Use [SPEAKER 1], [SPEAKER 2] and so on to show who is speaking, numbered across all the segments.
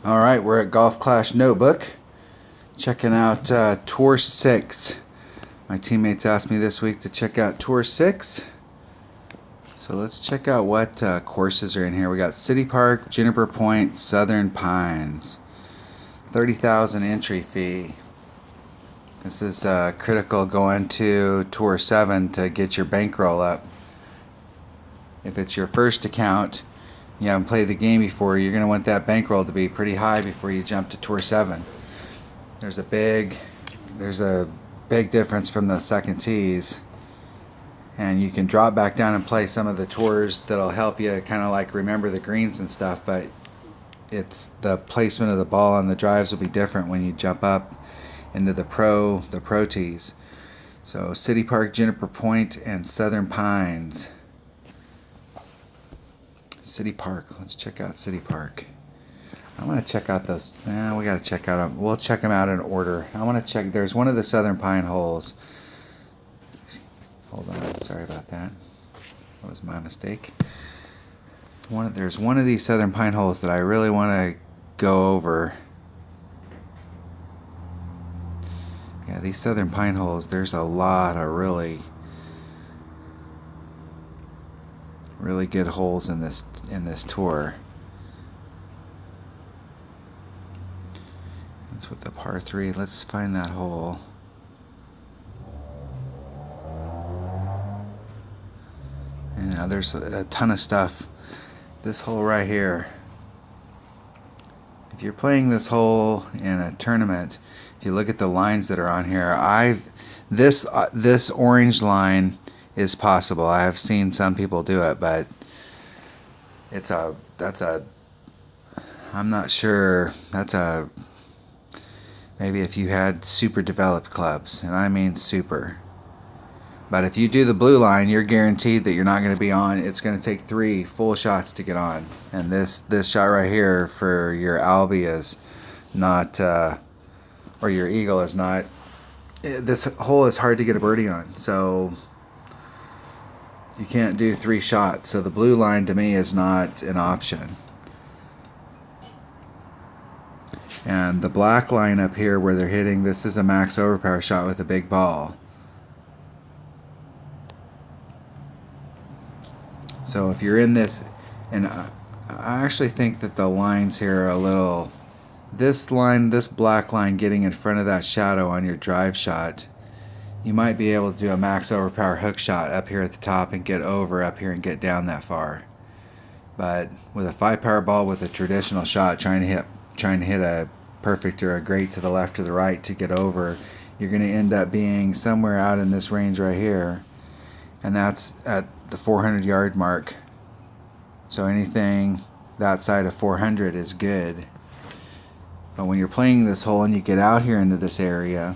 [SPEAKER 1] All right, we're at Golf Clash Notebook, checking out Tour 6. My teammates asked me this week to check out Tour 6. So let's check out what courses are in here. We got City Park, Juniper Point, Southern Pines. 30,000 entry fee. This is critical going to Tour 7 to get your bankroll up. If it's your first account, you haven't played the game before, you're going to want that bankroll to be pretty high before you jump to Tour 7. There's a big difference from the second tees, and you can drop back down and play some of the tours that'll help you kind of like remember the greens and stuff, but it's the placement of the ball on the drives will be different when you jump up into the pro tees. So City Park, Juniper Point, and Southern Pines. City Park. Let's check out City Park. I want to check out those. We got to check out. We'll check them out in order. I want to check. There's one of the Southern Pine holes. Hold on. Sorry about that. That was my mistake. There's one of these Southern Pine holes that I really want to go over. Yeah, these Southern Pine holes. There's a lot of really good holes in this tour. That's with the par 3. Let's find that hole. And now there's a ton of stuff. This hole right here. If you're playing this hole in a tournament, if you look at the lines that are on here, this orange line is possible. I have seen some people do it, but I'm not sure. Maybe if you had super developed clubs, and I mean super. But if you do the blue line, you're guaranteed that you're not going to be on. It's going to take 3 full shots to get on. And this shot right here for your Albie is not, or your Eagle is not. This hole is hard to get a birdie on, so you can't do 3 shots. So the blue line to me is not an option. And the black line up here where they're hitting, this is a max overpower shot with a big ball. So if you're in this, and I actually think that the lines here are a little, this black line getting in front of that shadow on your drive shot, you might be able to do a max overpower hook shot up here at the top and get over up here and get down that far. But with a 5-power ball with a traditional shot, trying to hit a perfect or a great to the left or the right to get over, you're going to end up being somewhere out in this range right here, and that's at the 400-yard mark. So anything that side of 400 is good. But when you're playing this hole and you get out here into this area,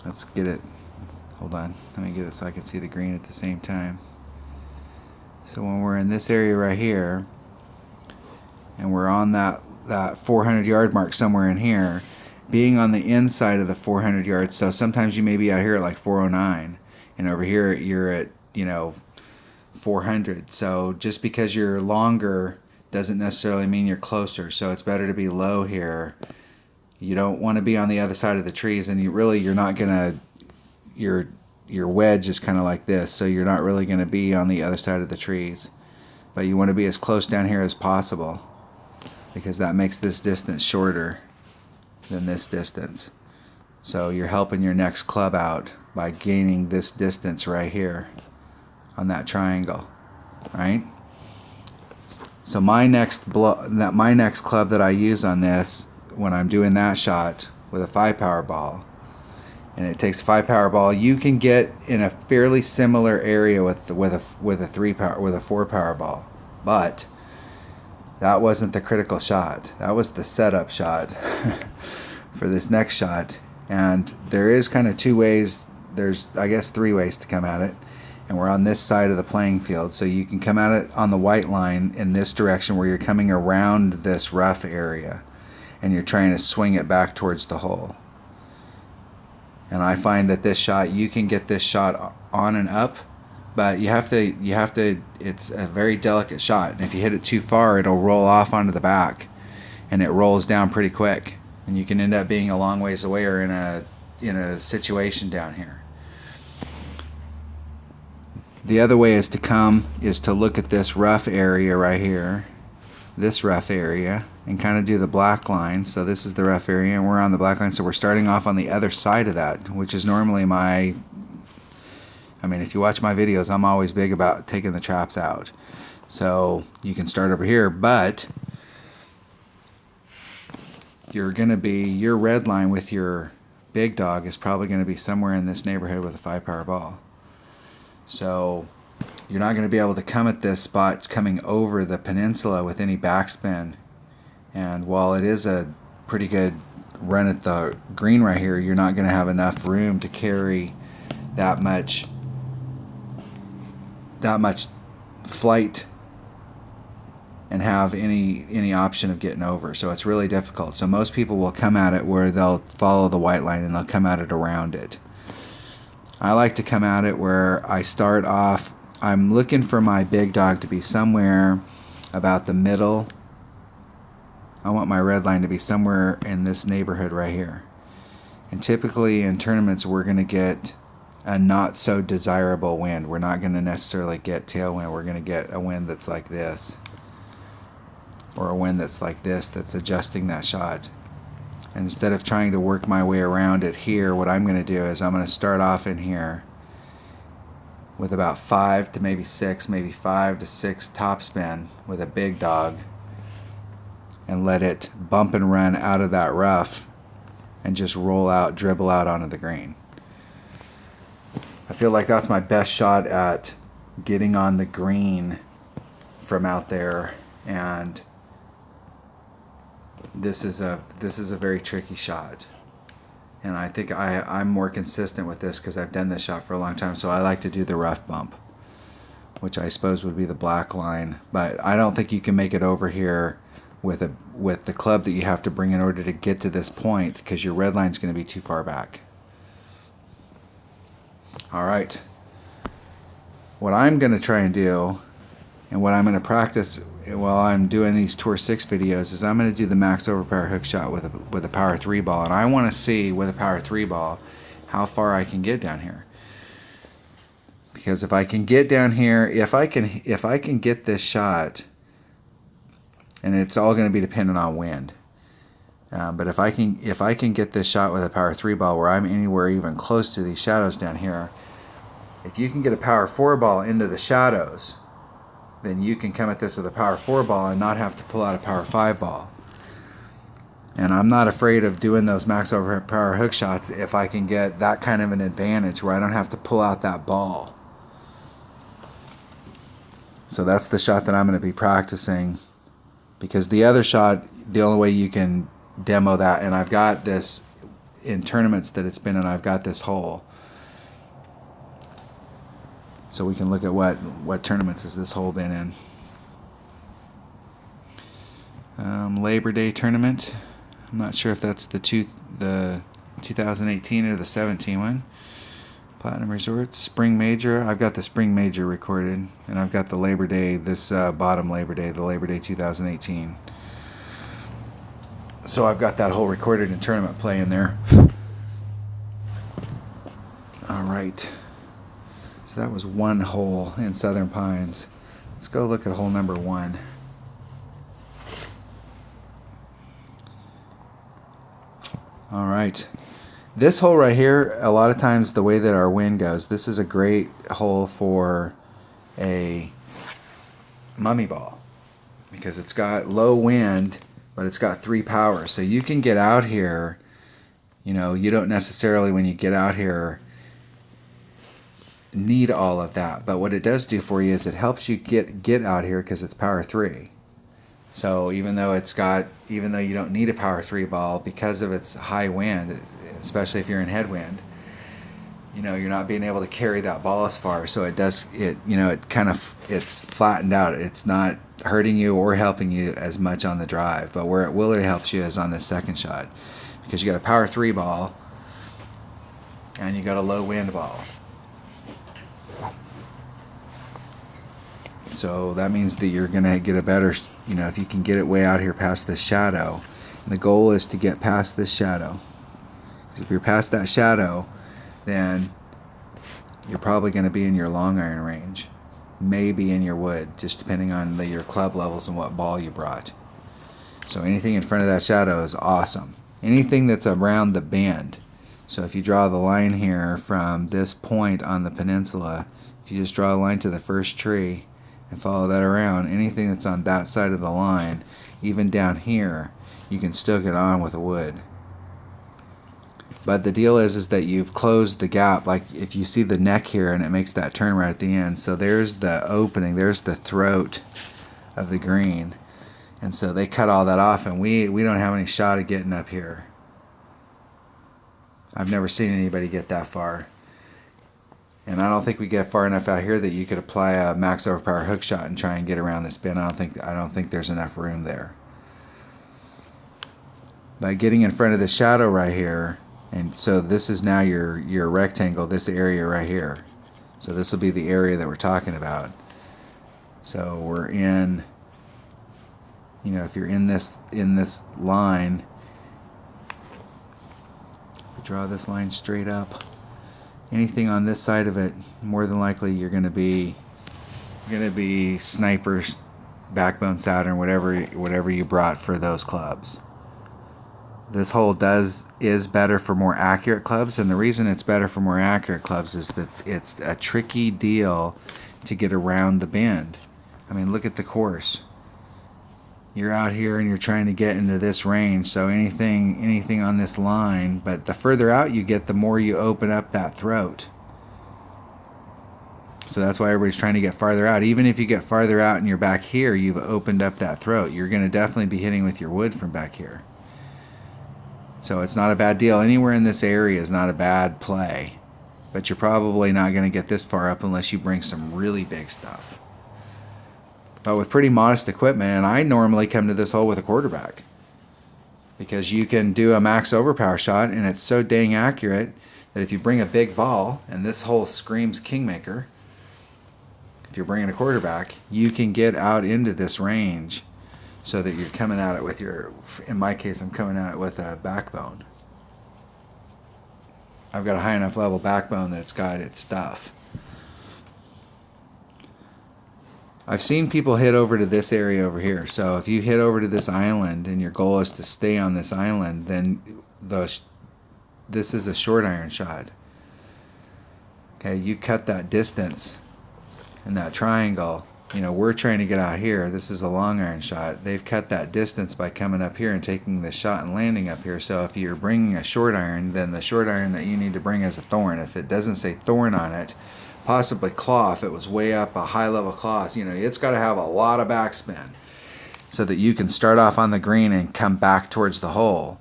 [SPEAKER 1] let's get it. Hold on, let me get it so I can see the green at the same time. So when we're in this area right here, and we're on that 400-yard mark somewhere in here, being on the inside of the 400 yards, so sometimes you may be out here at like 409, and over here you're at 400. So just because you're longer doesn't necessarily mean you're closer. So it's better to be low here. You don't want to be on the other side of the trees, and you're not gonna, your wedge is kind of like this, so you're not really going to be on the other side of the trees. But you want to be as close down here as possible, because that makes this distance shorter than this distance. So you're helping your next club out by gaining this distance right here on that triangle, right? So my next club that I use on this, when I'm doing that shot with a 5-power ball, and it takes a 5-power ball, you can get in a fairly similar area with a 4-power ball, but that wasn't the critical shot. That was the setup shot for this next shot. And there is kind of 2 ways. There's, I guess, 3 ways to come at it. And we're on this side of the playing field. So you can come at it on the white line in this direction where you're coming around this rough area. And you're trying to swing it back towards the hole. And I find that this shot, you can get this shot on and up, but you have to, it's a very delicate shot. And if you hit it too far, it'll roll off onto the back. and it rolls down pretty quick, and you can end up being a long ways away or in a situation down here. The other way is to look at this rough area right here, this rough area, and kind of do the black line. So this is the rough area and we're on the black line, so we're starting off on the other side of that, which is normally if you watch my videos, I'm always big about taking the traps out. So you can start over here, but your red line with your big dog is probably going to be somewhere in this neighborhood with a 5-power ball. So you're not going to be able to come at this spot coming over the peninsula with any backspin. And while it is a pretty good run at the green right here, you're not going to have enough room to carry that much flight and have any option of getting over. So it's really difficult. So most people will come at it where they'll follow the white line and they'll come at it around it. I like to come at it where I start off. I'm looking for my big dog to be somewhere about the middle. I want my red line to be somewhere in this neighborhood right here. And typically in tournaments we're going to get a not so desirable wind. We're not going to necessarily get tailwind. We're going to get a wind that's like this, or a wind that's like this, that's adjusting that shot. And instead of trying to work my way around it here, what I'm going to do is I'm going to start off in here with about 5 to maybe 6, maybe 5 to 6 topspin with a big dog, and let it bump and run out of that rough and just roll out, dribble out onto the green. I feel like that's my best shot at getting on the green from out there, and this is a very tricky shot. And I think I'm more consistent with this because I've done this shot for a long time, so I like to do the rough bump, which I suppose would be the black line. But I don't think you can make it over here with the club that you have to bring in order to get to this point, because your red line's going to be too far back. Alright, what I'm going to try and do, and what I'm going to practice while I'm doing these Tour 6 videos, is I'm going to do the max overpower hook shot with a power 3 ball, and I want to see with a power 3 ball how far I can get down here. Because if I can get down here, if I can get this shot, and it's all going to be dependent on wind. But if I can get this shot with a power 3 ball where I'm anywhere even close to these shadows down here, if you can get a power 4 ball into the shadows, then you can come at this with a power 4 ball and not have to pull out a power 5 ball. And I'm not afraid of doing those max overpower hook shots if I can get that kind of an advantage where I don't have to pull out that ball. So that's the shot that I'm going to be practicing, because the other shot, the only way you can demo that, and I've got this in tournaments that it's been in, I've got this hole, so we can look at what tournaments has this hole been in. Labor Day tournament, I'm not sure if that's the 2018 or the 17 one. Platinum Resorts, Spring Major, I've got the Spring Major recorded, and I've got the Labor Day, this bottom Labor Day, the Labor Day 2018. So I've got that whole recorded in tournament play in there. Alright, so that was one hole in Southern Pines. Let's go look at hole number 1. Alright, this hole right here, a lot of times the way that our wind goes, this is a great hole for a mummy ball, because it's got low wind, but it's got 3 power. So you can get out here, you don't necessarily, when you get out here, need all of that. But what it does do for you is it helps you get out here because it's power 3. So even though you don't need a power 3 ball, because of its high wind, especially if you're in headwind, you're not being able to carry that ball as far. So it's flattened out. It's not hurting you or helping you as much on the drive. But where it really helps you is on this second shot, because you got a power 3 ball and you got a low wind ball. So that means that you're going to get a better you know, if you can get it way out here past this shadow. And the goal is to get past this shadow. If you're past that shadow, then you're probably going to be in your long iron range, maybe in your wood, just depending on your club levels and what ball you brought. So anything in front of that shadow is awesome. Anything that's around the bend. So if you draw the line here from this point on the peninsula, if you just draw a line to the first tree and follow that around, anything that's on that side of the line, even down here, you can still get on with a wood. But the deal is that you've closed the gap. Like if you see the neck here and it makes that turn right at the end, so there's the opening, there's the throat of the green. And so they cut all that off, and we don't have any shot of getting up here. I've never seen anybody get that far. And I don't think we get far enough out here that you could apply a max overpower hook shot and try and get around this bend. I don't think there's enough room there. By getting in front of the shadow right here, and so this is now your rectangle, this area right here. So this will be the area that we're talking about. So we're in, you know, if you're in this line, draw this line straight up. Anything on this side of it, more than likely you're going to be snipers, backbone Saturn, whatever you brought for those clubs. This hole is better for more accurate clubs, and the reason it's better for more accurate clubs is that it's a tricky deal to get around the bend. I mean, look at the course. You're out here and you're trying to get into this range, so anything on this line, but the further out you get, the more you open up that throat. So that's why everybody's trying to get farther out. Even if you get farther out and you're back here, you've opened up that throat. You're going to definitely be hitting with your wood from back here. So it's not a bad deal. Anywhere in this area is not a bad play. But you're probably not going to get this far up unless you bring some really big stuff. But with pretty modest equipment, and I normally come to this hole with a quarterback. Because you can do a max overpower shot, and it's so dang accurate that if you bring a big ball, and this hole screams Kingmaker, if you're bringing a quarterback, you can get out into this range. So that you're coming at it with in my case, I'm coming at it with a backbone. I've got a high enough level backbone that's got its stuff. I've seen people hit over to this area over here. So if you hit over to this island and your goal is to stay on this island, then this is a short iron shot. Okay, you cut that distance in that triangle. You know, we're trying to get out here. This is a long iron shot. They've cut that distance by coming up here and taking the shot and landing up here. So if you're bringing a short iron, then the short iron that you need to bring is a thorn. If it doesn't say thorn on it, possibly claw, if it was way up a high level claw, you know, it's got to have a lot of backspin so that you can start off on the green and come back towards the hole.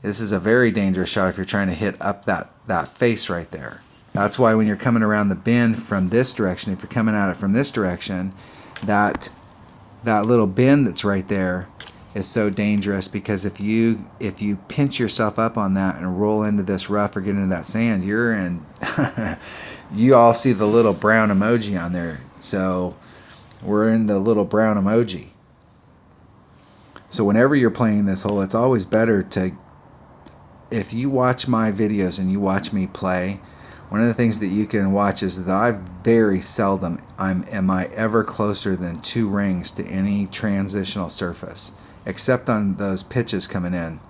[SPEAKER 1] This is a very dangerous shot if you're trying to hit up that face right there. That's why when you're coming around the bend from this direction, if you're coming at it from this direction, that little bend that's right there is so dangerous, because if you pinch yourself up on that and roll into this rough or get into that sand, you're in you all see the little brown emoji on there. So we're in the little brown emoji. So whenever you're playing this hole, it's always better to, if you watch my videos and you watch me play, one of the things that you can watch is that I very seldom am I ever closer than 2 rings to any transitional surface, except on those pitches coming in.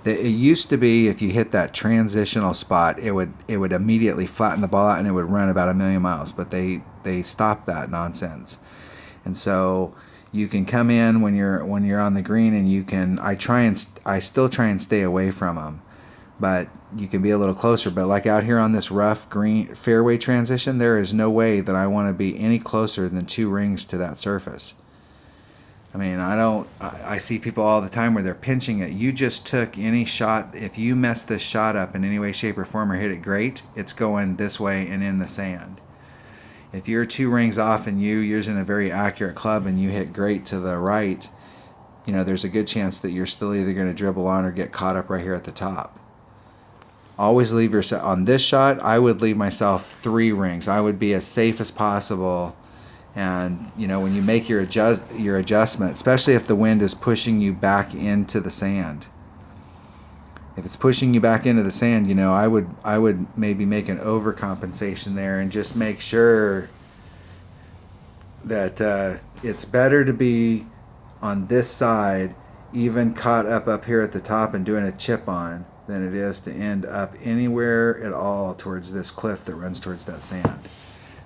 [SPEAKER 1] It used to be if you hit that transitional spot, it would immediately flatten the ball out and it would run about 1,000,000 miles. But they stopped that nonsense, and so you can come in when you're on the green, and you can. I still try and stay away from them. But you can be a little closer. But like out here on this rough green fairway transition, there is no way that I want to be any closer than 2 rings to that surface. I mean, I see people all the time where they're pinching it. You just took any shot. If you mess this shot up in any way, shape, or form, or hit it great, it's going this way and in the sand. If you're 2 rings off and you're using a very accurate club and you hit great to the right, you know, there's a good chance that you're still either going to dribble on or get caught up right here at the top. Always leave yourself, on this shot, I would leave myself 3 rings. I would be as safe as possible And you know, when you make your adjustment, especially if the wind is pushing you back into the sand. If it's pushing you back into the sand, you know, I would maybe make an overcompensation there and just make sure that it's better to be on this side, even caught up here at the top and doing a chip on, than it is to end up anywhere at all towards this cliff that runs towards that sand.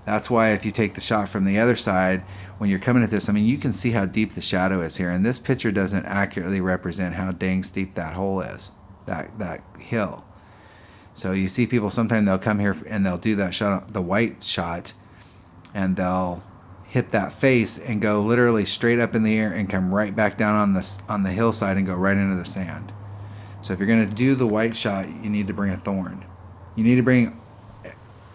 [SPEAKER 1] That's why if you take the shot from the other side, when you're coming at this, I mean, you can see how deep the shadow is here, and this picture doesn't accurately represent how dang steep that hole is, that hill. So you see people sometimes they'll come here and they'll do that shot, the white shot, and they'll hit that face and go literally straight up in the air and come right back down on the hillside and go right into the sand. So if you're going to do the white shot, you need to bring a thorn. You need to bring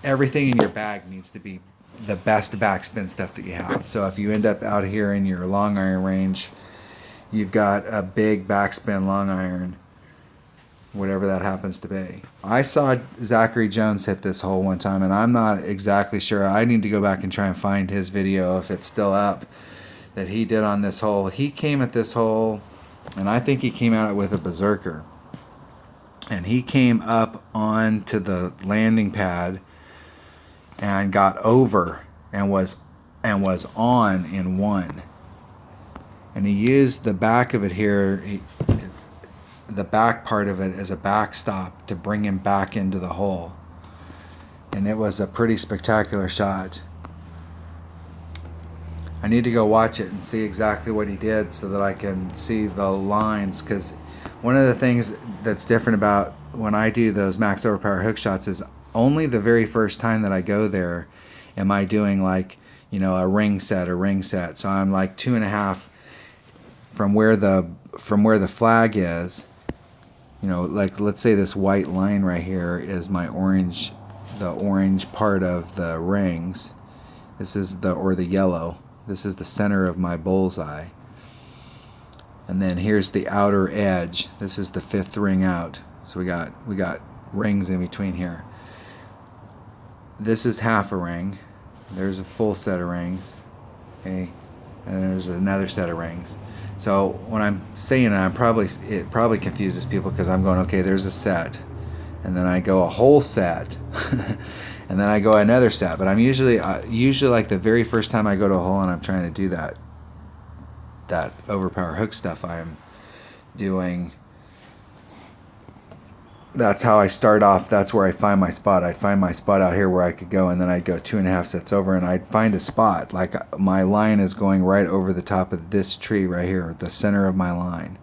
[SPEAKER 1] everything in your bag needs to be the best backspin stuff that you have. So if you end up out here in your long iron range, you've got a big backspin long iron, whatever that happens to be. I saw Zachary Jones hit this hole one time, and I'm not exactly sure. I need to go back and try and find his video if it's still up that he did on this hole. He came at this hole, and I think he came at it with a berserker. And he came up onto the landing pad and got over and was on in one. And he used the back of it here, the back part of it as a backstop to bring him back into the hole. And it was a pretty spectacular shot. I need to go watch it and see exactly what he did so that I can see the lines, because one of the things that's different about when I do those max overpower hook shots is only the very first time that I go there am I doing like, you know, a ring set. So I'm like 2.5 from where the flag is. You know, like let's say this white line right here is my orange, the orange part of the rings. This is the yellow. This is the center of my bullseye. And then here's the outer edge. This is the 5th ring out. So we got rings in between here. This is half a ring. There's a full set of rings. Okay. And there's another set of rings. So when I'm saying it, it probably confuses people because I'm going, okay, there's a set, and then I go a whole set, and then I go another set. But I'm usually like the very first time I go to a hole and I'm trying to do that overpower hook stuff, I'm doing. That's how I start off. That's where I find my spot. I'd find my spot out here where I could go, and then I'd go 2.5 sets over, and I'd find a spot. Like my line is going right over the top of this tree right here, the center of my line.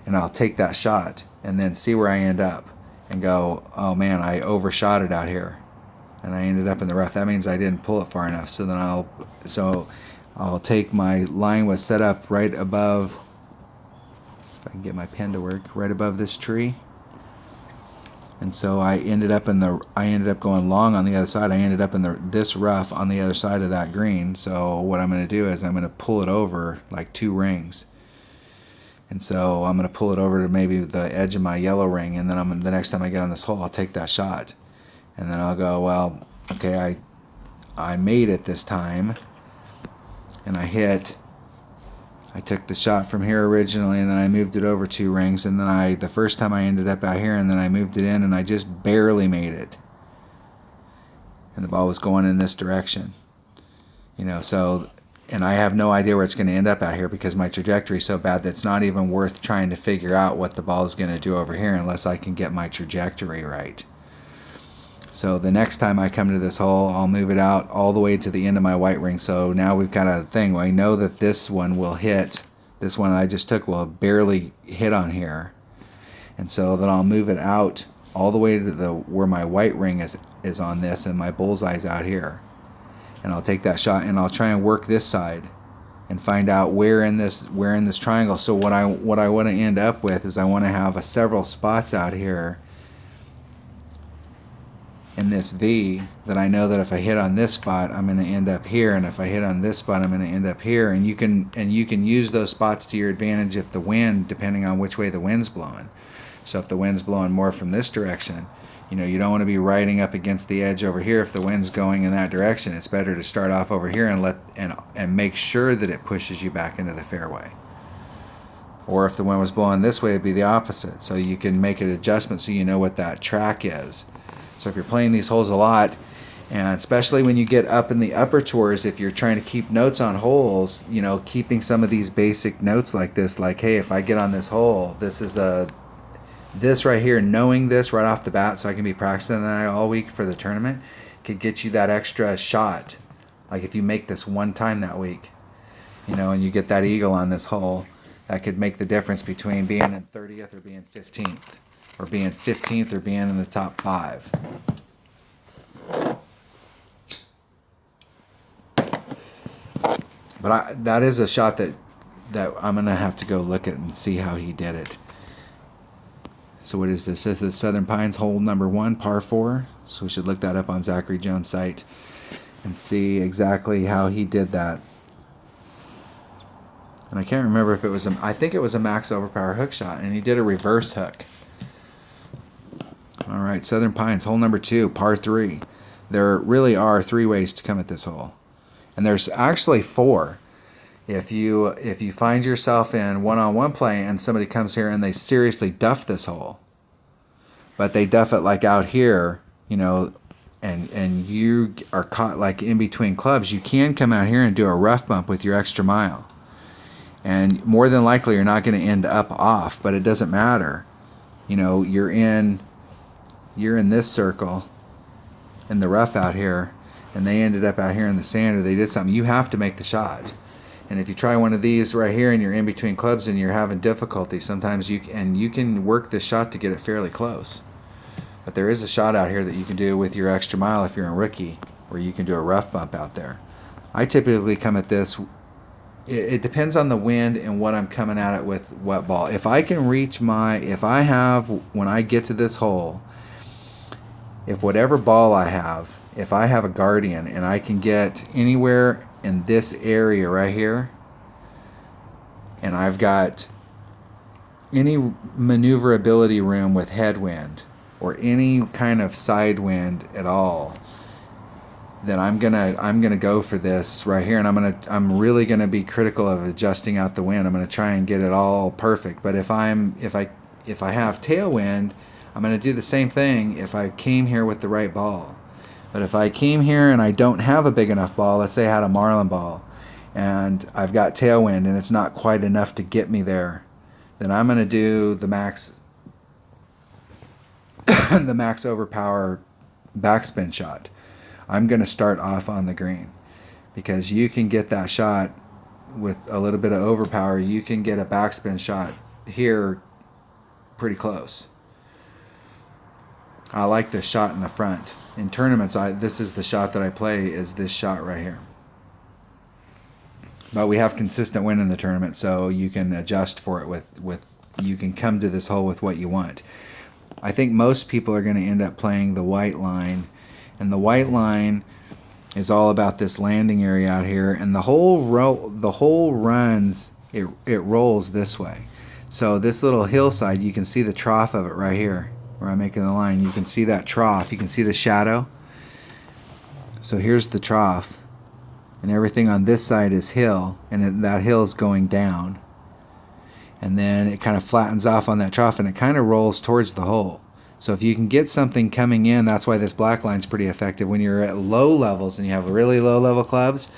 [SPEAKER 1] And I'll take that shot and then see where I end up and go, oh man, I overshot it out here. And I ended up in the rough. That means I didn't pull it far enough. So then I'll take my line was set up right above, if I can get my pen to work, right above this tree. And so I ended up going long on the other side. I ended up in this rough on the other side of that green. So what I'm going to do is I'm going to pull it over like 2 rings. And so I'm going to pull it over to maybe the edge of my yellow ring, and then the next time I get on this hole, I'll take that shot. And then I'll go, well, okay, I made it this time. And I took the shot from here originally, and then I moved it over 2 rings, and then the first time I ended up out here, and then I moved it in, and I just barely made it. And the ball was going in this direction. You know, so, and I have no idea where it's going to end up out here because my trajectory is so bad that it's not even worth trying to figure out what the ball is going to do over here unless I can get my trajectory right. So the next time I come to this hole, I'll move it out all the way to the end of my white ring. So now we've got a thing. I know that this one will hit. This one I just took will barely hit on here. And so then I'll move it out all the way to where my white ring is on this, and my bullseye's out here. And I'll take that shot and I'll try and work this side and find out where in this triangle. So what I want to end up with is I want to have several spots out here in this V that I know that if I hit on this spot, I'm going to end up here, and if I hit on this spot, I'm going to end up here. And you can use those spots to your advantage if the wind, depending on which way the wind's blowing. So if the wind's blowing more from this direction, you don't want to be riding up against the edge over here. If the wind's going in that direction, it's better to start off over here and make sure that it pushes you back into the fairway. Or if the wind was blowing this way, it'd be the opposite. So you can make an adjustment so you know what that track is. So if you're playing these holes a lot, and especially when you get up in the upper tours, if you're trying to keep notes on holes, keeping some of these basic notes like this, like, hey, if I get on this hole, this right here, knowing this right off the bat so I can be practicing that all week for the tournament, could get you that extra shot. Like if you make this one time that week, and you get that eagle on this hole, that could make the difference between being in 30th or being 15th. Or being 15th or being in the top 5. But that is a shot that I'm going to have to go look at and see how he did it. So what is this? This is Southern Pines hole number 1, par 4. So we should look that up on Zachary Jones' site and see exactly how he did that. And I can't remember if it was I think it was a max overpower hook shot, and he did a reverse hook. All right, Southern Pines, hole number 2, par 3. There really are 3 ways to come at this hole, and there's actually 4. If you find yourself in one-on-one play and somebody comes here and they seriously duff this hole, but they duff it like out here, and you are caught like in between clubs, you can come out here and do a rough bump with your extra mile, and more than likely you're not going to end up off, but it doesn't matter. You're in this circle in the rough out here, and they ended up out here in the sand, or they did something. You have to make the shot. And if you try one of these right here and you're in between clubs and you're having difficulty, sometimes you can work this shot to get it fairly close. But there is a shot out here that you can do with your extra mile if you're a rookie, where you can do a rough bump out there. I typically come at this, it depends on the wind and what I'm coming at it with, what ball. If I can reach when I get to this hole, if whatever ball I have, if I have a Guardian and I can get anywhere in this area right here, and I've got any maneuverability room with headwind or any kind of side wind at all, then I'm gonna go for this right here, and I'm really gonna be critical of adjusting out the wind. I'm gonna try and get it all perfect. But if I have tailwind, I'm going to do the same thing if I came here with the right ball. But if I came here and I don't have a big enough ball, let's say I had a Marlin ball, and I've got tailwind and it's not quite enough to get me there, then I'm going to do the max the max overpower backspin shot. I'm going to start off on the green, because you can get that shot with a little bit of overpower. You can get a backspin shot here pretty close. I like this shot in the front. In tournaments, this is the shot that I play, is this shot right here. But we have consistent wind in the tournament, so you can adjust for it with you can come to this hole with what you want. I think most people are going to end up playing the white line, and the white line is all about this landing area out here, and the whole runs, it rolls this way. So this little hillside, you can see the trough of it right here, where I'm making the line. You can see that trough. You can see the shadow. So here's the trough, and everything on this side is hill, and that hill is going down. And then it kind of flattens off on that trough, and it kind of rolls towards the hole. So if you can get something coming in, that's why this black line is pretty effective. When you're at low levels and you have really low level clubs,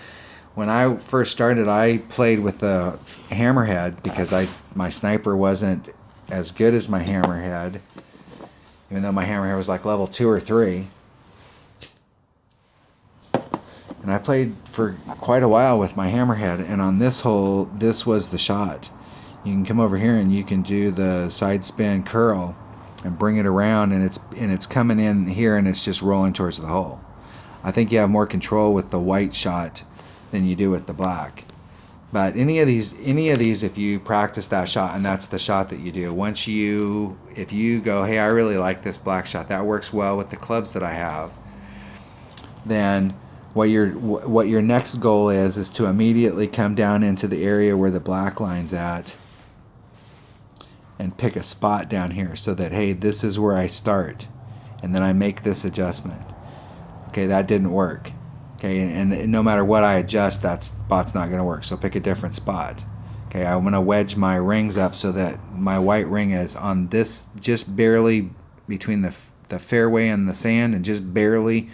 [SPEAKER 1] when I first started, I played with the hammerhead because my sniper wasn't as good as my hammerhead, even though my hammerhead was like level 2 or 3. And I played for quite a while with my hammerhead, and on this hole, this was the shot. You can come over here and you can do the side spin curl and bring it around, and it's coming in here and it's just rolling towards the hole. I think you have more control with the white shot than you do with the black. But any of these, if you practice that shot, and that's the shot that you do, if you go, hey, I really like this black shot, that works well with the clubs that I have, then what your next goal is to immediately come down into the area where the black line's at and pick a spot down here so that, hey, this is where I start, and then I make this adjustment. Okay, that didn't work. Okay, and no matter what I adjust, that spot's not going to work, so pick a different spot. Okay, I'm going to wedge my rings up so that my white ring is on this, just barely between the fairway and the sand, and just barely,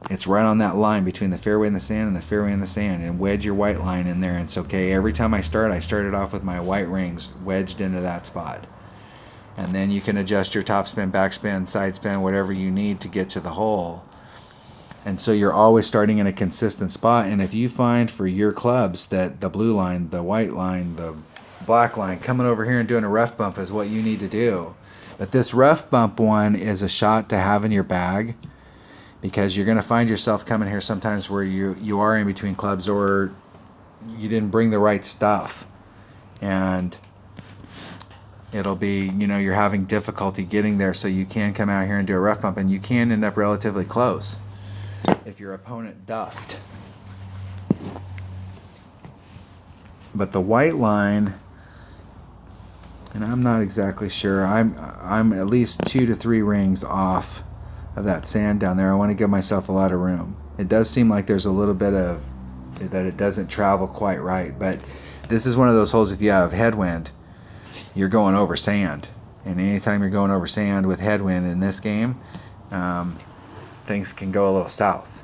[SPEAKER 1] it's right on that line between the fairway and the sand and the fairway and the sand, and wedge your white line in there. And it's okay. Every time I started off with my white rings wedged into that spot. And then you can adjust your topspin, backspin, side spin, whatever you need to get to the hole. And so you're always starting in a consistent spot. And if you find for your clubs that the blue line, the white line, the black line, coming over here and doing a rough bump is what you need to do. But this rough bump one is a shot to have in your bag, because you're going to find yourself coming here sometimes where you are in between clubs, or you didn't bring the right stuff. And it'll be, you're having difficulty getting there, so you can come out here and do a rough bump, and you can end up relatively close if your opponent duffed. But the white line, and I'm not exactly sure, I'm at least 2 to 3 rings off of that sand down there. I want to give myself a lot of room. It does seem like there's a little bit of that it doesn't travel quite right, but this is one of those holes, if you have headwind, you're going over sand, and anytime you're going over sand with headwind in this game, things can go a little south.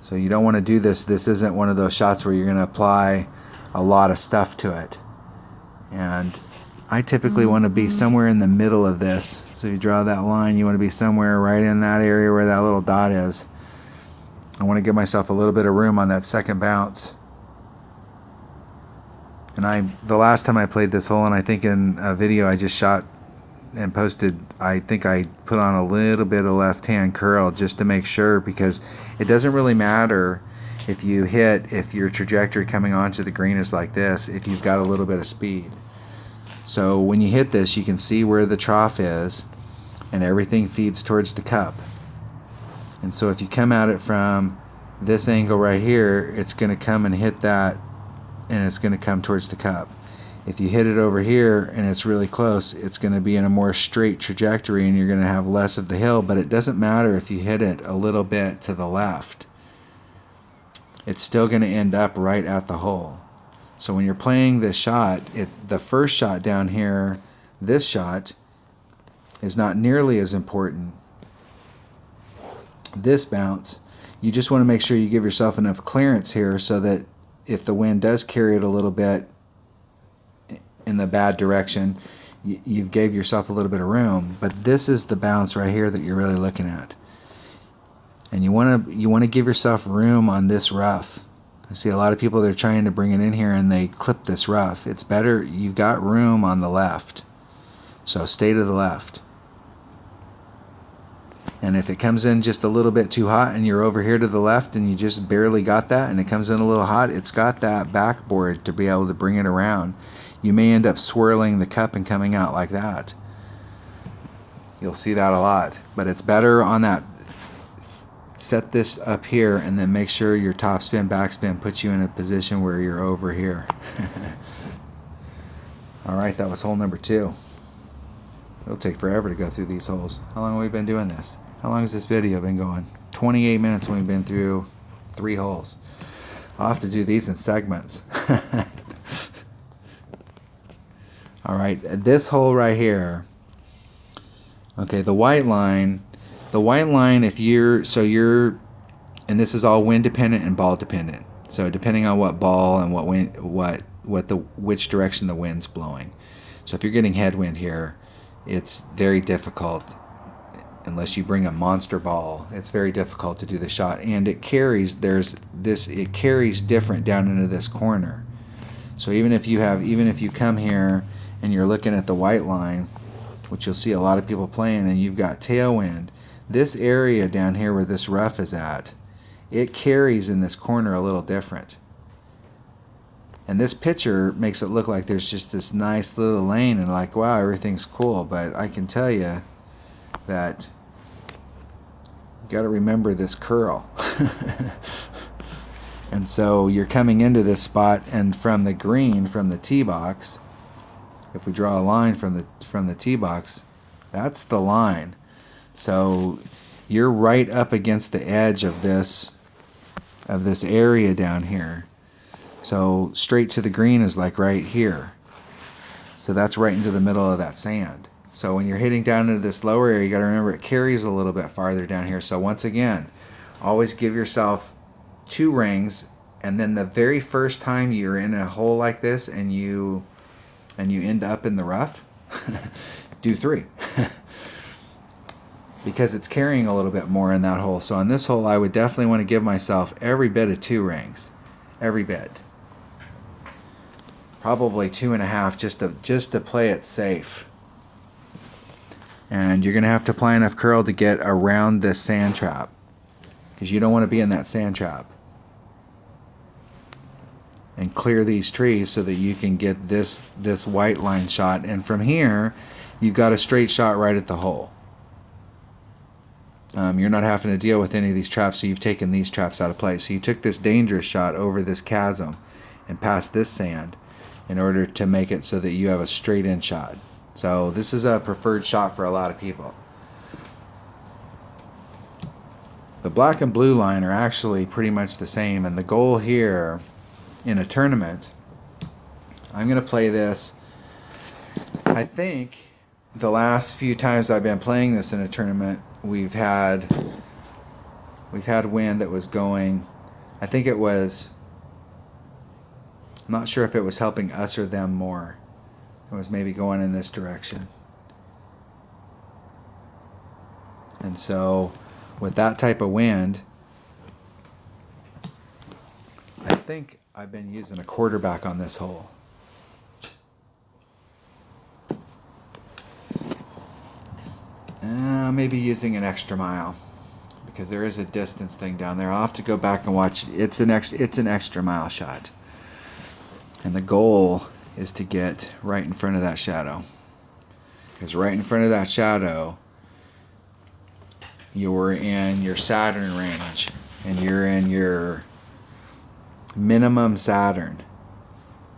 [SPEAKER 1] So you don't want to do this. This isn't one of those shots where you're going to apply a lot of stuff to it. And I typically want to be somewhere in the middle of this. So you draw that line, you want to be somewhere right in that area where that little dot is. I want to give myself a little bit of room on that second bounce. And the last time I played this hole, and I think in a video I just shot and posted, I think I put on a little bit of left-hand curl just to make sure, because it doesn't really matter if your trajectory coming onto the green is like this, if you've got a little bit of speed. So when you hit this, you can see where the trough is, and everything feeds towards the cup. And so if you come at it from this angle right here, it's going to come and hit that, and it's going to come towards the cup. If you hit it over here and it's really close, it's going to be in a more straight trajectory, and you're going to have less of the hill. But it doesn't matter if you hit it a little bit to the left. It's still going to end up right at the hole. So when you're playing this shot, the first shot down here, this shot, is not nearly as important. This bounce, you just want to make sure you give yourself enough clearance here so that if the wind does carry it a little bit in the bad direction, you've gave yourself a little bit of room. But this is the bounce right here that you're really looking at. And you want to give yourself room on this rough. I see a lot of people, they're trying to bring it in here and they clip this rough. It's better, you've got room on the left. So stay to the left. And if it comes in just a little bit too hot and you're over here to the left and you just barely got that and it comes in a little hot, it's got that backboard to be able to bring it around. You may end up swirling the cup and coming out like that. You'll see that a lot. But it's better on that. Set this up here and then make sure your top spin, backspin puts you in a position where you're over here. Alright, that was hole number 2. It'll take forever to go through these holes. How long have we been doing this? How long has this video been going? 28 minutes and we've been through 3 holes. I'll have to do these in segments. Alright, this hole right here. Okay, the white line, if you're, and this is all wind dependent and ball dependent. So depending on what ball and what wind, which direction the wind's blowing. So if you're getting headwind here, it's very difficult. Unless you bring a monster ball, it's very difficult to do the shot, and it carries. It carries different down into this corner. So even if you come here and you're looking at the white line, which you'll see a lot of people playing, and you've got tailwind, this area down here where this rough is at, it carries in this corner a little different. And this picture makes it look like there's just this nice little lane and like, wow, everything's cool. But I can tell you that you got to remember this curl. And so you're coming into this spot, and from the green, from the tee box, if we draw a line from the tee box, that's the line. So you're right up against the edge of this area down here. So straight to the green is like right here. So that's right into the middle of that sand. So when you're hitting down into this lower area, you got to remember it carries a little bit farther down here. So once again, always give yourself 2 rings, and then the very first time you're in a hole like this and you end up in the rough, do 3. Because it's carrying a little bit more in that hole. So on this hole, I would definitely want to give myself every bit of 2 rings. Every bit. Probably 2.5 just to play it safe. And you're going to have to apply enough curl to get around this sand trap, because you don't want to be in that sand trap. And clear these trees so that you can get this white line shot. And from here, you've got a straight shot right at the hole. You're not having to deal with any of these traps, so you've taken these traps out of play. So you took this dangerous shot over this chasm and past this sand in order to make it so that you have a straight in shot. So this is a preferred shot for a lot of people. The black and blue line are actually pretty much the same, and the goal here in a tournament, I'm going to play this. I think the last few times I've been playing this in a tournament, we've had wind that was going, I think it was, I'm not sure if it was helping us or them more. It was maybe going in this direction. And so with that type of wind, I think I've been using a quarterback on this hole. Maybe using an extra mile, because there is a distance thing down there. I'll have to go back and watch. It's an extra mile shot. And the goal is to get right in front of that shadow. Because right in front of that shadow, you're in your Saturn range, and you're in your minimum Saturn,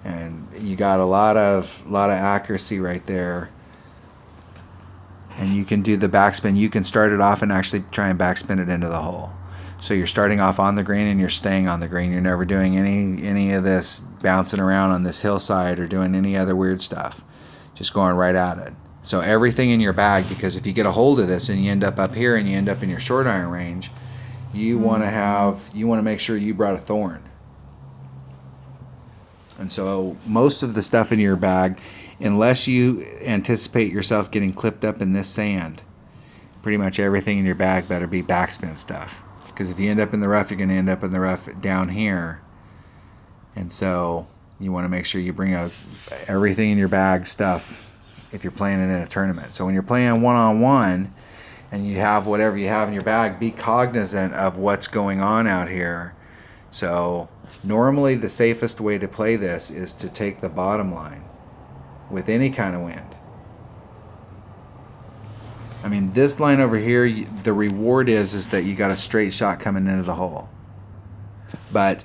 [SPEAKER 1] and you got a lot of accuracy right there. And you can do the backspin. You can start it off and actually try and backspin it into the hole. So you're starting off on the green and you're staying on the green. You're never doing any of this bouncing around on this hillside or doing any other weird stuff. Just going right at it. So everything in your bag, because if you get a hold of this and you end up here and you end up in your short iron range, you want to make sure you brought a thorn. And so most of the stuff in your bag, unless you anticipate yourself getting clipped up in this sand, pretty much everything in your bag better be backspin stuff. Because if you end up in the rough, you're going to end up in the rough down here. And so you want to make sure you bring everything in your bag stuff if you're playing it in a tournament. So when you're playing one-on-one and you have whatever you have in your bag, be cognizant of what's going on out here. So normally the safest way to play this is to take the bottom line with any kind of wind. I mean, this line over here, the reward is that you got a straight shot coming into the hole. But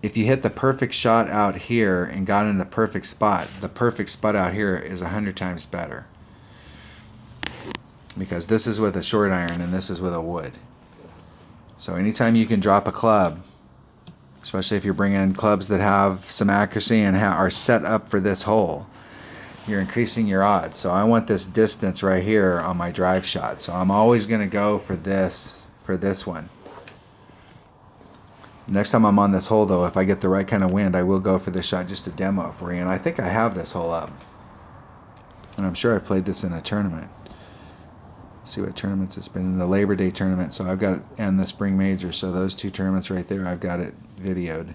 [SPEAKER 1] if you hit the perfect shot out here and got in the perfect spot out here is 100 times better. Because this is with a short iron and this is with a wood. So anytime you can drop a club, especially if you're bringing clubs that have some accuracy and are set up for this hole, you're increasing your odds. So I want this distance right here on my drive shot. So I'm always going to go for this one. Next time I'm on this hole, though, if I get the right kind of wind, I will go for this shot just to demo it for you. And I think I have this hole up. And I'm sure I've played this in a tournament. Let's see what tournaments it's been in. The Labor Day tournament. So I've got it, and the Spring Major. So those two tournaments right there, I've got it videoed.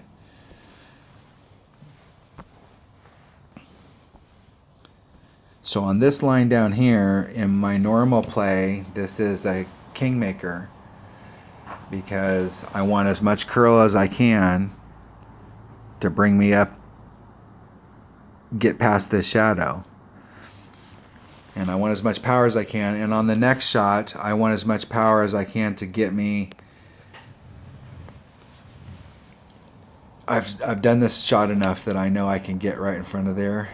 [SPEAKER 1] So on this line down here, in my normal play, this is a Kingmaker because I want as much curl as I can to bring me up, get past this shadow. And I want as much power as I can. And on the next shot, I want as much power as I can to get me. I've done this shot enough that I know I can get right in front of there.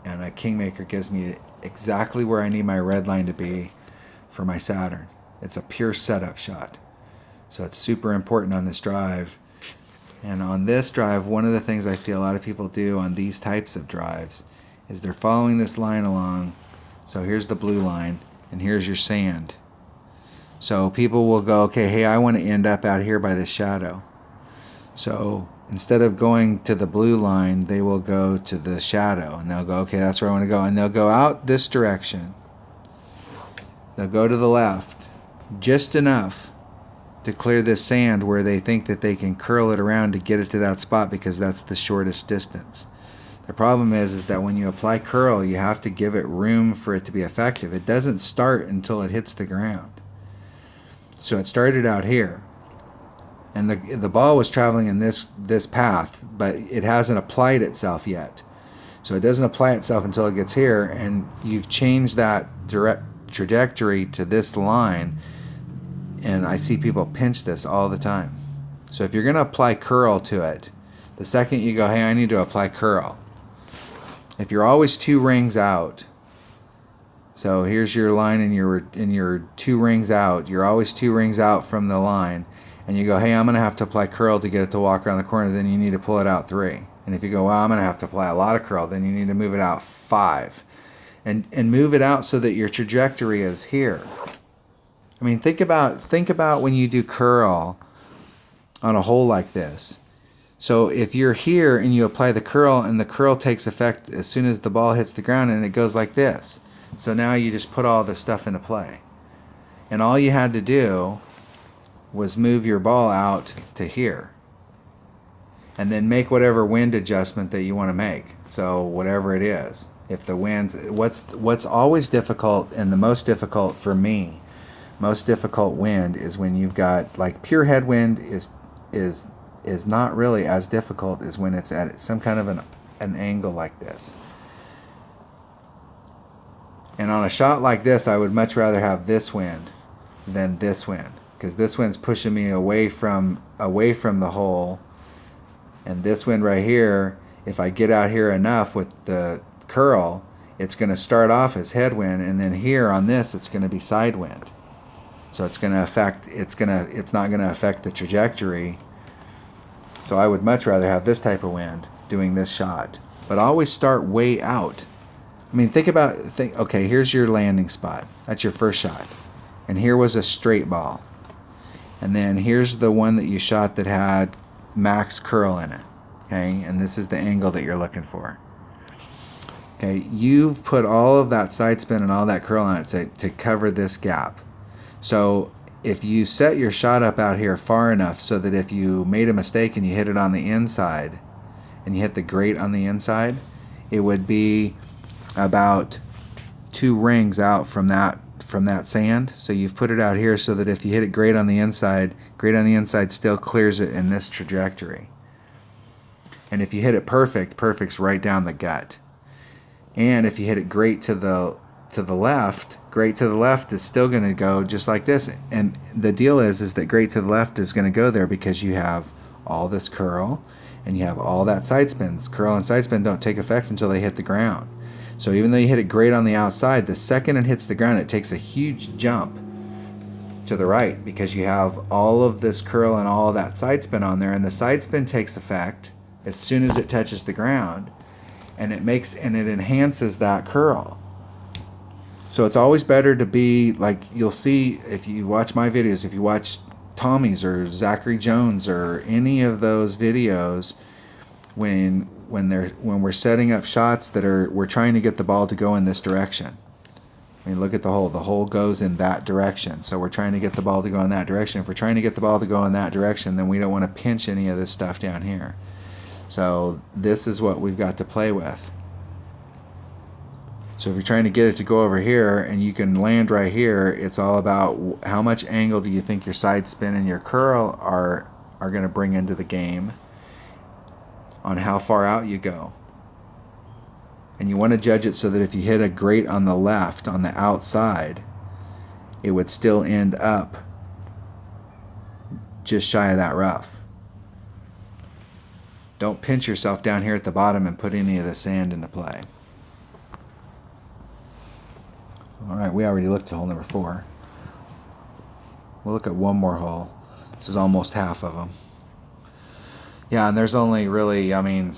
[SPEAKER 1] And a Kingmaker gives me exactly where I need my red line to be for my Saturn. It's a pure setup shot. So it's super important on this drive. And on this drive, one of the things I see a lot of people do on these types of drives is they're following this line along. So here's the blue line, and here's your sand. So people will go, okay, hey, I want to end up out here by this shadow. So instead of going to the blue line, they will go to the shadow, and they'll go, okay, that's where I want to go. And they'll go out this direction. They'll go to the left, just enough to clear this sand where they think that they can curl it around to get it to that spot because that's the shortest distance. The problem is that when you apply curl, you have to give it room for it to be effective. It doesn't start until it hits the ground. So it started out here. And the ball was traveling in this path, but it hasn't applied itself yet. So it doesn't apply itself until it gets here, and you've changed that direct trajectory to this line, and I see people pinch this all the time. So if you're going to apply curl to it, the second you go, hey, I need to apply curl. If you're always 2 rings out, so here's your line and you're 2 rings out, you're always 2 rings out from the line, and you go, hey, I'm going to have to apply curl to get it to walk around the corner, then you need to pull it out 3. And if you go, well, I'm going to have to apply a lot of curl, then you need to move it out 5. And move it out so that your trajectory is here. I mean, think about when you do curl on a hole like this. So if you're here and you apply the curl, and the curl takes effect as soon as the ball hits the ground, and it goes like this. So now you just put all this stuff into play. And all you had to do was move your ball out to here. And then make whatever wind adjustment that you want to make. So whatever it is. If the winds, what's always difficult, and the most difficult for me, most difficult wind is when you've got, like, pure headwind is not really as difficult as when it's at some kind of an angle like this. And on a shot like this, I would much rather have this wind than this wind, because this wind's pushing me away from the hole, and this wind right here, if I get out here enough with the curl, it's going to start off as headwind, and then here on this, it's going to be side wind. So it's not going to affect the trajectory. So I would much rather have this type of wind doing this shot. But always start way out. I mean, okay, here's your landing spot. That's your first shot. And here was a straight ball. And then here's the one that you shot that had max curl in it. Okay, and this is the angle that you're looking for. Okay, you've put all of that side spin and all that curl on it to cover this gap. So if you set your shot up out here far enough so that if you made a mistake and you hit it on the inside, and you hit the grate on the inside, it would be about 2 rings out from that sand. So you've put it out here so that if you hit it grate on the inside still clears it in this trajectory. And if you hit it perfect's right down the gut. And if you hit it great to the left, great to the left is still going to go just like this. And the deal is that great to the left is going to go there because you have all this curl and you have all that side spin. Curl and side spin don't take effect until they hit the ground. So even though you hit it great on the outside, the second it hits the ground, it takes a huge jump to the right because you have all of this curl and all of that side spin on there, and the side spin takes effect as soon as it touches the ground. And it enhances that curl. So it's always better to be, like, you'll see if you watch my videos, if you watch Tommy's or Zachary Jones or any of those videos, when we're setting up shots we're trying to get the ball to go in this direction. I mean, look at the hole. The hole goes in that direction. So we're trying to get the ball to go in that direction. If we're trying to get the ball to go in that direction, then we don't want to pinch any of this stuff down here. So this is what we've got to play with. So if you're trying to get it to go over here and you can land right here, it's all about how much angle do you think your side spin and your curl are going to bring into the game on how far out you go. And you want to judge it so that if you hit a grate on the left, on the outside, it would still end up just shy of that rough. Don't pinch yourself down here at the bottom and put any of the sand into play. Alright, we already looked at hole number 4. We'll look at one more hole. This is almost half of them. Yeah, and there's only really, I mean,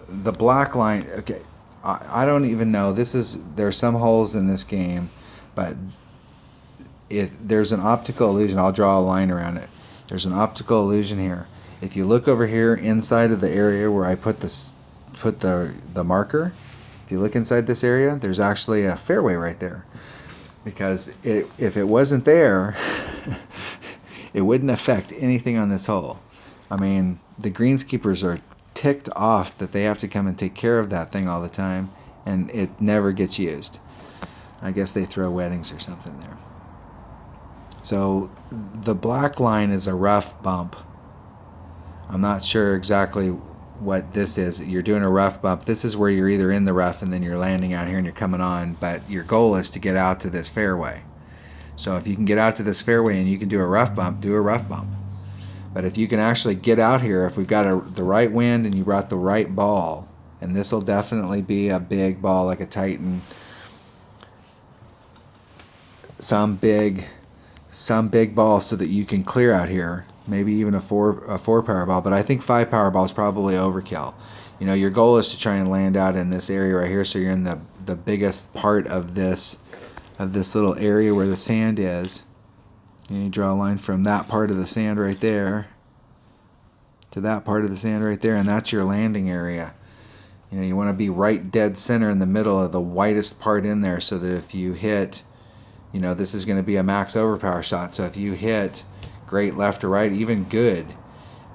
[SPEAKER 1] the black line, okay, I don't even know. There's some holes in this game, but there's an optical illusion. I'll draw a line around it. There's an optical illusion here. If you look over here inside of the area where I put the marker, if you look inside this area, there's actually a fairway right there. Because if it wasn't there, it wouldn't affect anything on this hole. I mean, the greenskeepers are ticked off that they have to come and take care of that thing all the time, and it never gets used. I guess they throw weddings or something there. So the black line is a rough bump. I'm not sure exactly what this is. You're doing a rough bump. This is where you're either in the rough and then you're landing out here and you're coming on, but your goal is to get out to this fairway. So if you can get out to this fairway and you can do a rough bump, do a rough bump. But if you can actually get out here, if we've got the right wind and you brought the right ball, and this will definitely be a big ball like a Titan, some big ball so that you can clear out here, maybe even a four power ball, but I think 5 power ball is probably overkill. You know, your goal is to try and land out in this area right here, so you're in the biggest part of this little area where the sand is. And you draw a line from that part of the sand right there to that part of the sand right there, and that's your landing area. You know, you want to be right dead center in the middle of the widest part in there, so that if you hit, you know, this is going to be a max overpower shot, so if you hit great left or right, even good,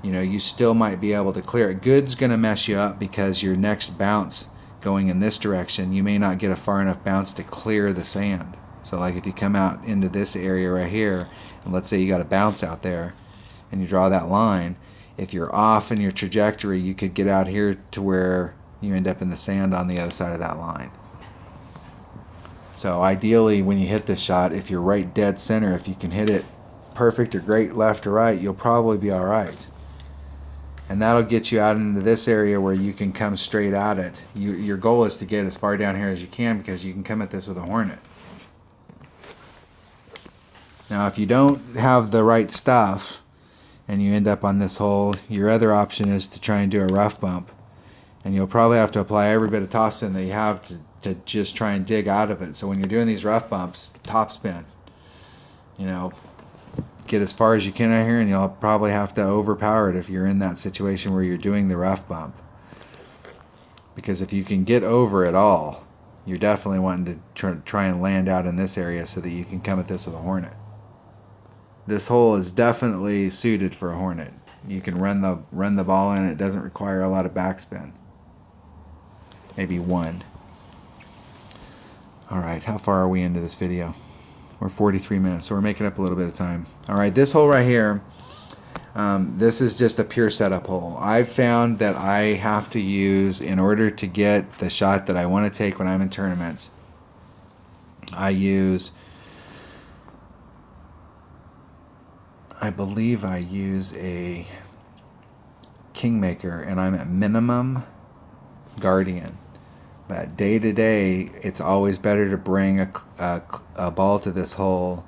[SPEAKER 1] you know, you still might be able to clear it. Good's going to mess you up because your next bounce going in this direction, you may not get a far enough bounce to clear the sand. So like if you come out into this area right here, and let's say you got a bounce out there, and you draw that line, if you're off in your trajectory, you could get out here to where you end up in the sand on the other side of that line. So ideally, when you hit this shot, if you're right dead center, if you can hit it perfect or great left or right, you'll probably be all right. And that'll get you out into this area where you can come straight at it. Your goal is to get as far down here as you can, because you can come at this with a Hornet. Now, if you don't have the right stuff and you end up on this hole, your other option is to try and do a rough bump. And you'll probably have to apply every bit of topspin that you have to just try and dig out of it. So when you're doing these rough bumps, topspin. You know, get as far as you can out here, and you'll probably have to overpower it if you're in that situation where you're doing the rough bump. Because if you can get over it all, you're definitely wanting to try and land out in this area so that you can come at this with a Hornet. This hole is definitely suited for a Hornet. You can run the ball in. It doesn't require a lot of backspin. Maybe one. Alright, how far are we into this video? We're 43 minutes, so we're making up a little bit of time. Alright, this hole right here, this is just a pure setup hole. I've found that I have to use, in order to get the shot that I want to take when I'm in tournaments, I believe I use a Kingmaker, and I'm at minimum Guardian. But day to day, it's always better to bring a ball to this hole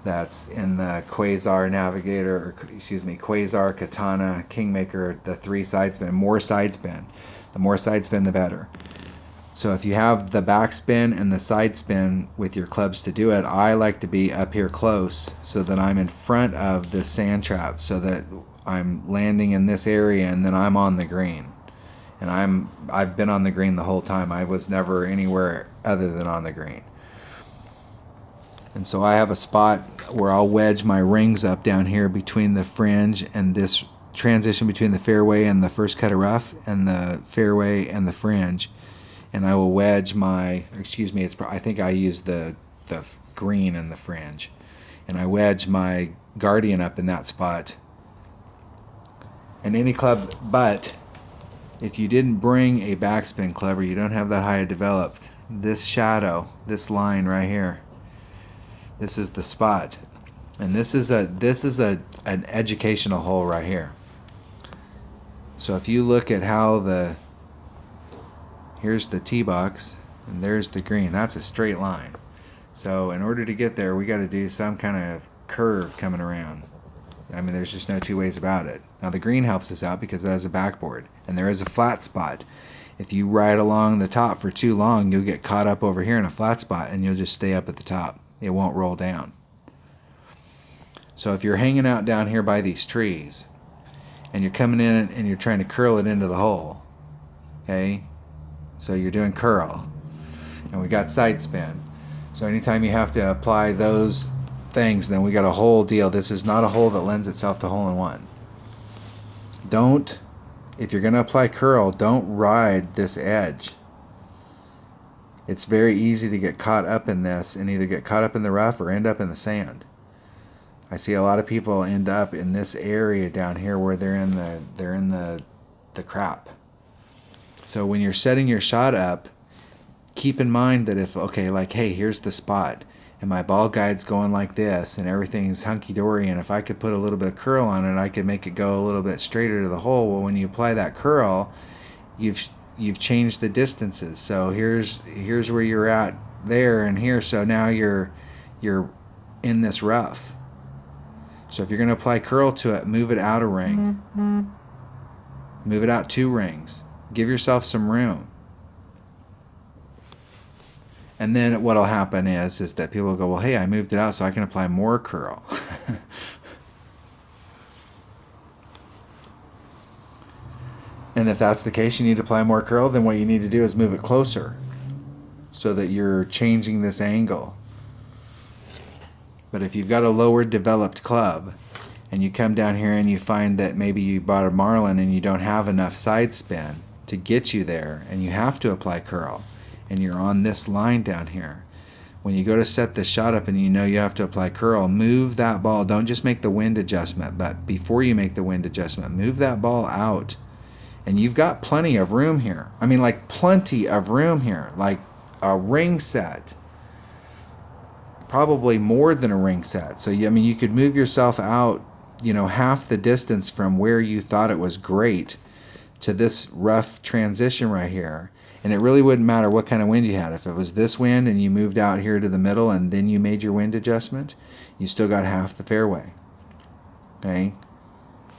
[SPEAKER 1] that's in the Quasar Navigator, or Quasar, Katana, Kingmaker, the 3 side spin. More side spin. The more side spin, the better. So if you have the backspin and the side spin with your clubs to do it, I like to be up here close so that I'm in front of the sand trap, so that I'm landing in this area and then I'm on the green. And I've been on the green the whole time. I was never anywhere other than on the green. And so I have a spot where I'll wedge my rings up down here between the fringe and this transition between the fairway and the first cut of rough, and the fairway and the fringe. And I will wedge my, I think I use the green and the fringe. And I wedge my Guardian up in that spot. And any club but if you didn't bring a backspin club or you don't have that high developed, this shadow, this line right here, this is the spot. And this is an educational hole right here. So if you look at how here's the tee box and there's the green, that's a straight line. So in order to get there, we got to do some kind of curve coming around. I mean, there's just no two ways about it. Now the green helps us out because it has a backboard and there is a flat spot. If you ride along the top for too long, you'll get caught up over here in a flat spot and you'll just stay up at the top. It won't roll down. So if you're hanging out down here by these trees and you're coming in and you're trying to curl it into the hole, okay? So you're doing curl. And we got side spin. So anytime you have to apply those things, then we got a whole deal. This is not a hole that lends itself to hole-in-one. Don't, if you're going to apply curl, don't ride this edge. It's very easy to get caught up in this and either get caught up in the rough or end up in the sand. I see a lot of people end up in this area down here where they're in the crap. So when you're setting your shot up, keep in mind that if, okay, like, hey, here's the spot and my ball guide's going like this and everything's hunky-dory, and if I could put a little bit of curl on it, I could make it go a little bit straighter to the hole. Well, when you apply that curl, you've changed the distances. So here's where you're at there and here. So now you're in this rough. So if you're going to apply curl to it, move it out a ring. Move it out 2 rings. Give yourself some room. And then what'll happen is that people will go, well, hey, I moved it out so I can apply more curl. And if that's the case, you need to apply more curl, then what you need to do is move it closer so that you're changing this angle. But if you've got a lower developed club and you come down here and you find that maybe you bought a Marlin and you don't have enough side spin to get you there and you have to apply curl and you're on this line down here, when you go to set the shot up and you know you have to apply curl, move that ball. Don't just make the wind adjustment, but before you make the wind adjustment, move that ball out. And you've got plenty of room here. I mean, like plenty of room here, like a ring set. Probably more than a ring set. So, I mean, you could move yourself out, half the distance from where you thought it was great to this rough transition right here. And it really wouldn't matter what kind of wind you had. If it was this wind and you moved out here to the middle and then you made your wind adjustment, you still got half the fairway. Okay?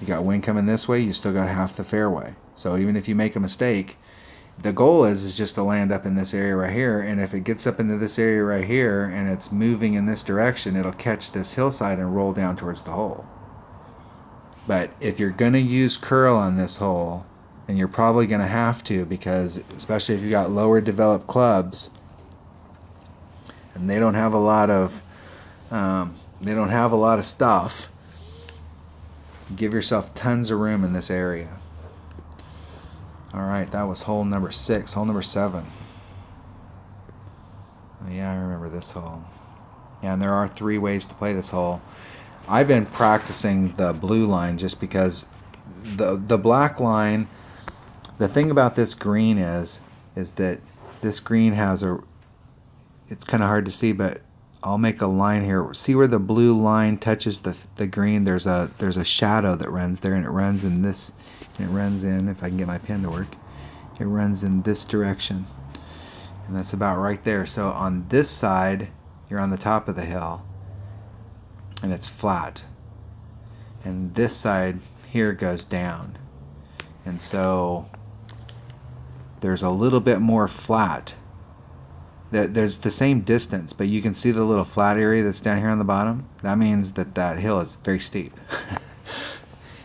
[SPEAKER 1] You got wind coming this way, you still got half the fairway. So even if you make a mistake, the goal is just to land up in this area right here, and if it gets up into this area right here and it's moving in this direction, it'll catch this hillside and roll down towards the hole. But if you're going to use curl on this hole, and you're probably going to have to, because especially if you got lower developed clubs and they don't have a lot of stuff, give yourself tons of room in this area. Alright, that was hole number 6. Hole number 7. Oh, yeah, I remember this hole. Yeah, and there are 3 ways to play this hole. I've been practicing the blue line just because the black line, the thing about this green is that this green has it's kind of hard to see, but I'll make a line here. See where the blue line touches the green? There's a shadow that runs there, and it runs in this. It runs in, if I can get my pen to work, it runs in this direction. And that's about right there. So on this side, you're on the top of the hill, and it's flat. And this side here goes down. And so there's a little bit more flat. There's the same distance, but you can see the little flat area that's down here on the bottom. That means that hill is very steep.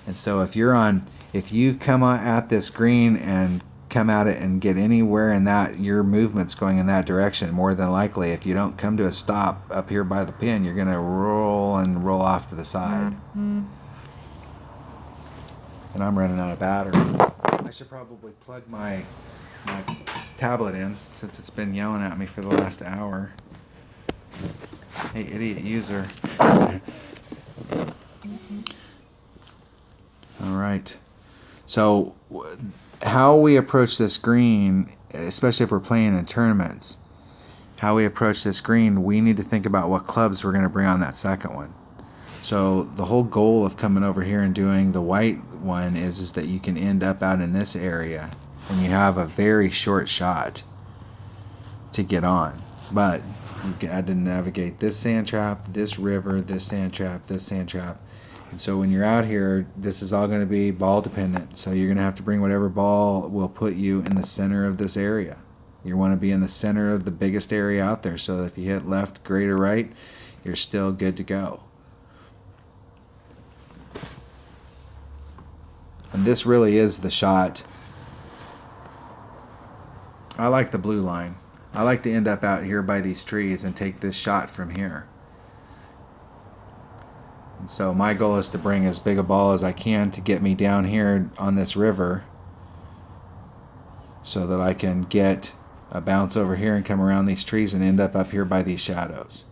[SPEAKER 1] And so if you come at this green and come at it and get anywhere in that, your movement's going in that direction, more than likely, if you don't come to a stop up here by the pin, you're going to roll off to the side. And I'm running out of battery. I should probably plug my tablet in, since it's been yelling at me for the last hour. Hey, idiot user. All right. So how we approach this green, especially if we're playing in tournaments, how we approach this green, we need to think about what clubs we're going to bring on that second one. So the whole goal of coming over here and doing the white one is that you can end up out in this area and you have a very short shot to get on. But you had to navigate this sand trap, this river, this sand trap, this sand trap. And so when you're out here, this is all going to be ball dependent. So you're going to have to bring whatever ball will put you in the center of this area. You want to be in the center of the biggest area out there, so that if you hit left, great, or right, you're still good to go. And this really is the shot. I like the blue line. I like to end up out here by these trees and take this shot from here. And so my goal is to bring as big a ball as I can to get me down here on this river, so that I can get a bounce over here and come around these trees and end up here by these shadows.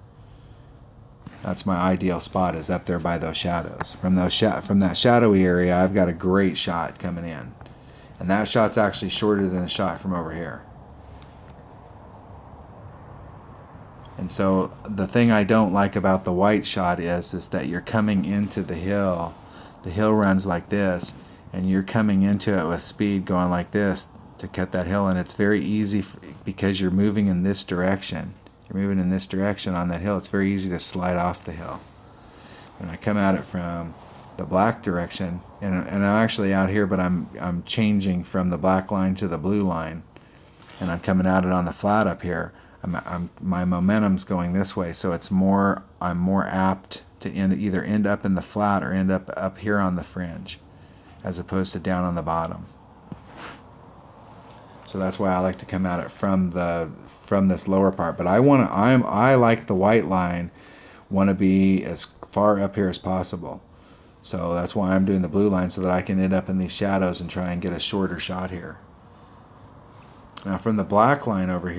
[SPEAKER 1] That's my ideal spot, is up there by those shadows. From that shadowy area, I've got a great shot coming in. And that shot's actually shorter than the shot from over here. And so the thing I don't like about the white shot is that you're coming into the hill. The hill runs like this, and you're coming into it with speed going like this to cut that hill, and it's very easy because you're moving in this direction. You're moving in this direction on that hill. It's very easy to slide off the hill. When I come at it from the black direction, and I'm actually out here, but I'm changing from the black line to the blue line, and I'm coming at it on the flat up here. My momentum's going this way, so I'm more apt to either end up in the flat or end up here on the fringe, as opposed to down on the bottom. So that's why I like to come at it from this lower part. But I like the white line, want to be as far up here as possible. So that's why I'm doing the blue line, so that I can end up in these shadows and try and get a shorter shot here. Now from the black line over here,